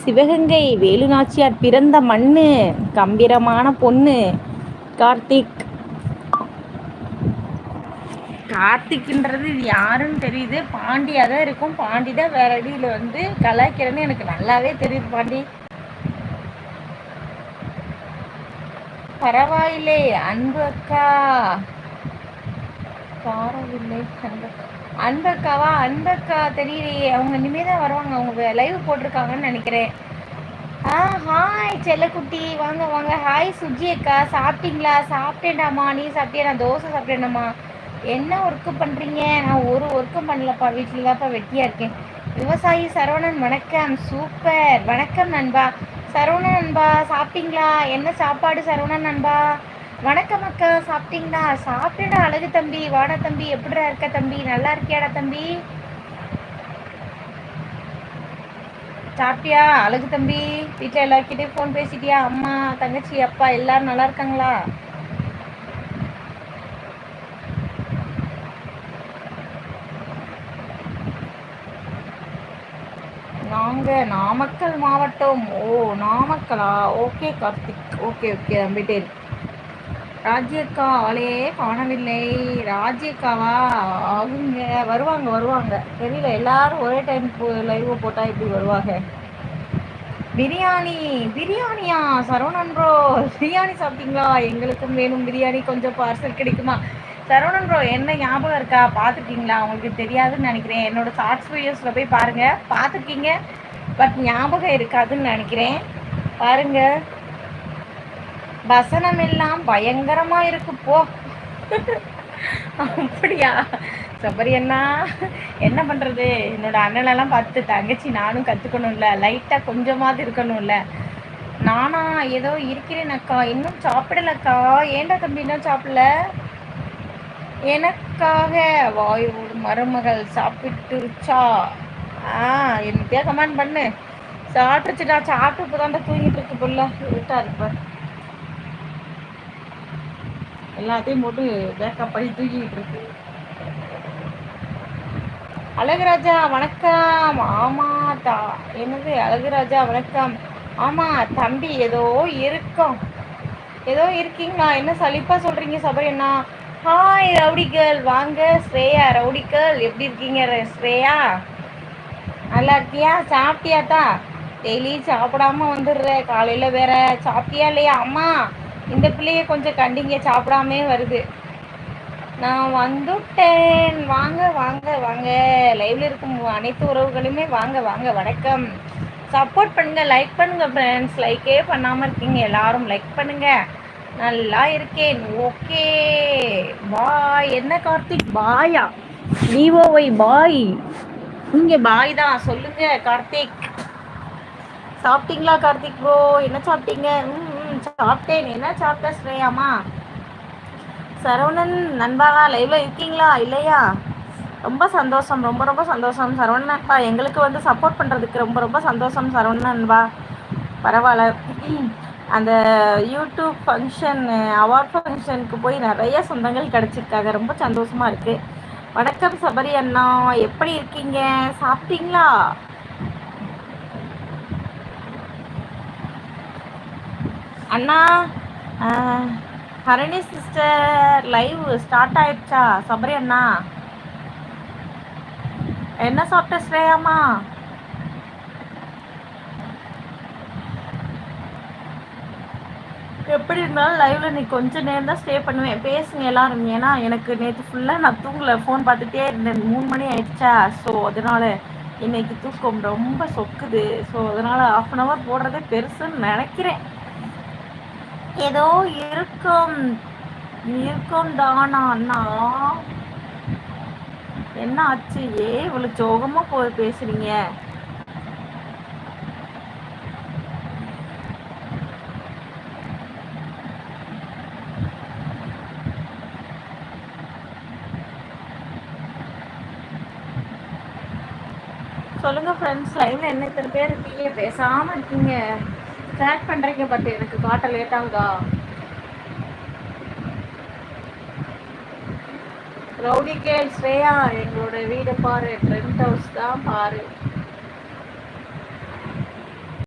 சிவகங்கை வேலுநாச்சியார் பிறந்த மண்ணு, கம்பீரமான பொண்ணு கார்த்திக். கார்த்திக்ன்றது இது யாருன்னு தெரியுது, பாண்டியாக தான் இருக்கும். பாண்டி தான் வேற அடியில் வந்து கலாய்க்கிறேன்னு எனக்கு நல்லாவே தெரியுது. பாண்டி பரவாயில்லை அன்பு அக்கா, பாரவில்லை அன்பக்காவா? அன்பக்கா தெரியலையே, அவங்க இனிமேல் தான் வருவாங்க. அவங்க லைவ் போட்டிருக்காங்கன்னு நினைக்கிறேன். ஹாய் செல்லக்குட்டி, வாங்க வாங்க. ஹாய் சுஜி அக்கா, சாப்பிட்டீங்களா? சாப்பிட்டேன்டாமா, நீ சாப்பிட்டியா? நான் தோசை சாப்பிட்டேன்டாமா. என்ன ஒர்க்கு பண்ணுறீங்க? நான் ஒரு ஒர்க்கும் பண்ணலப்பா, வீட்டில் தான்ப்பா வெட்டியாக இருக்கேன். விவசாயி சரவணன் வணக்கம். சூப்பர், வணக்கம் நண்பா. சரவணன் நண்பா சாப்பிட்டீங்களா? என்ன சாப்பாடு சரவணன் நண்பா? வணக்கம் அக்கா, சாப்பிட்டீங்களா? சாப்பிட்டேடா அழகு தம்பி. வாடா தம்பி, எப்படிடா இருக்க தம்பி? நல்லா இருக்கியாடா தம்பி? சாப்பிட்டியா அழகு தம்பி? வீட்டில் எல்லாருக்கிட்டையும் ஃபோன் பேசிட்டியா? அம்மா, தங்கச்சி, அப்பா எல்லாரும் நல்லா இருக்காங்களா? நாங்கள் நாமக்கல் மாவட்டம். ஓ நாமக்கலா? ஓகே கார்த்திக், ஓகே ஓகே நம்பிட்டேன். ராஜ்யக்கா ஆளையே காணவில்லை. ராஜ்யக்காவா? அவங்க வருவாங்க வருவாங்க தெரியல. எல்லாரும் ஒரே டைம் லைவ் போட்டால் எப்படி வருவாங்க? பிரியாணி. பிரியாணியா சரவணன் ப்ரோ? பிரியாணி சாப்பிட்டீங்களா? எங்களுக்கும் வேணும் பிரியாணி, கொஞ்சம் பார்சல் கிடைக்குமா? சரவணன் ப்ரோ என்ன ஞாபகம் இருக்கா? பார்த்துருக்கீங்களா? உங்களுக்கு தெரியாதுன்னு நினைக்கிறேன். என்னோட ஷார்ட்ஸ் வீடியோஸில் போய் பாருங்கள், பார்த்துருக்கீங்க பட் ஞாபகம் இருக்காதுன்னு நினைக்கிறேன். பாருங்க, வசனம் எல்லாம் பயங்கரமா இருக்கு போ. அப்படியா சபரி அண்ணா? என்ன பண்றது, என்னோட அண்ணனெல்லாம் பார்த்து தங்கச்சி நானும் கற்றுக்கணும்ல, லைட்டாக கொஞ்சமாவது இருக்கணும்ல. நானா ஏதோ இருக்கிறேன் அக்கா, இன்னும் சாப்பிடலக்கா. ஏண்டா தம்பி இன்னும் சாப்பிடல? எனக்காக வாய் ஒரு மருமகள் சாப்பிட்டுருச்சா? என்னத்தையா கமெண்ட் பண்ணு. சாப்பிட்டுச்சுடா, சாப்பிட்டு இப்போ தான் தூங்கிட்டு இருக்கு புள்ள. விட்டா இருப்பேன் எல்லாத்தையும் போட்டு பேக்கப் பண்ணி தூக்கிட்டு இருக்கு. அழகுராஜா வணக்கம். ஆமா என்னது அழகுராஜா வணக்கம். ஆமா தம்பி, ஏதோ இருக்கும், ஏதோ இருக்கீங்களா? என்ன சலிப்பா சொல்றீங்க சபரி அண்ணா? ஹாய் ரவுடி கேர்ள், வாங்க. ஸ்ரேயா ரவுடி கேர்ள், எப்படி இருக்கீங்க ஸ்ரேயா? நல்லா இருக்கியா? சாப்பிட்டியாத்தா? டெய்லி சாப்பிடாம வந்துடுற, காலையில வேற. சாப்பிட்டியா இல்லையா? அம்மா இந்த பிள்ளைய கொஞ்சம் கண்டிங்க, சாப்பிடாமே வருது. நான் வந்துட்டேன், வாங்க வாங்க வாங்க. லைவ்ல இருக்கும் அனைத்து உறவுகளுமே வாங்க வாங்க, வணக்கம். சப்போர்ட் பண்ணுங்க, லைக் பண்ணுங்க ஃப்ரெண்ட்ஸ். லைக்கே பண்ணாமல் இருக்கீங்க, எல்லாரும் லைக் பண்ணுங்க. நல்லா இருக்கேன், ஓகே பாய். என்ன கார்த்திக் பாயா? விஓஒய் பாய். இங்கே பாய் தான், சொல்லுங்க கார்த்திக். சாப்பிட்டீங்களா கார்த்திக் ப்ரோ? என்ன சாப்பிட்டீங்க? சாப்பிட்டேன். என்ன சாப்பிட்ட ஸ்ரேயாமா? சரவணன் நண்பா லைவ்ல இருக்கீங்களா இல்லையா? ரொம்ப சந்தோஷம், ரொம்ப ரொம்ப சந்தோஷம் சரவணன் நண்பா. எங்களுக்கு வந்து சப்போர்ட் பண்ணுறதுக்கு ரொம்ப ரொம்ப சந்தோஷம் சரவணன் நண்பா. பரவாயில்ல. அந்த யூடியூப் ஃபங்க்ஷன், அவார்ட் ஃபங்க்ஷனுக்கு போய் நிறைய சொந்தங்கள் கிடச்சிருக்காங்க, ரொம்ப சந்தோஷமாக இருக்குது. வணக்கம் சபரி அண்ணா, எப்படி இருக்கீங்க? சாப்பிட்டீங்களா? அண்ணா ஹரணி சிஸ்டர் லைவ் ஸ்டார்ட் ஆயிடுச்சா சபரி அண்ணா? என்ன சாப்பிட்ட ஸ்ரேயாமா? எப்படி இருந்தாலும் லைவ்ல நீ கொஞ்சம் நேரம் தான் ஸ்டே பண்ணுவேன். பேசுங்க எல்லாரும், ஏன்னா எனக்கு நேற்று ஃபுல்லாக நான் தூங்கலை, ஃபோன் பார்த்துட்டே இருந்தேன். 3 மணி ஆயிடுச்சா, ஸோ அதனால இன்னைக்கு தூக்கம் ரொம்ப சொக்குது. ஸோ அதனால 1/2 hour போடுறதே பெருசுன்னு நினைக்கிறேன். ஏதோ இருக்கும் இருக்கும் தானா அண்ணா? என்ன ஆச்சு? இவ்வளவு சோகமா போய் பேசுறீங்க? சொல்லுங்க ஃப்ரெண்ட்ஸ், லைவ்ல என்ன இத்தனை பேர் இருக்கீங்க, பேசாம இருக்கீங்க, ஸ்டார்ட் பண்றீங்க, பட் எனக்கு காட்ட லேட் ஆகுதா? ரவுடி கேர்ள் ஸ்ரேயா, எங்களோட வீடை பாரு, ட்ரெண்ட் ஹவுஸ் தான் பாரு.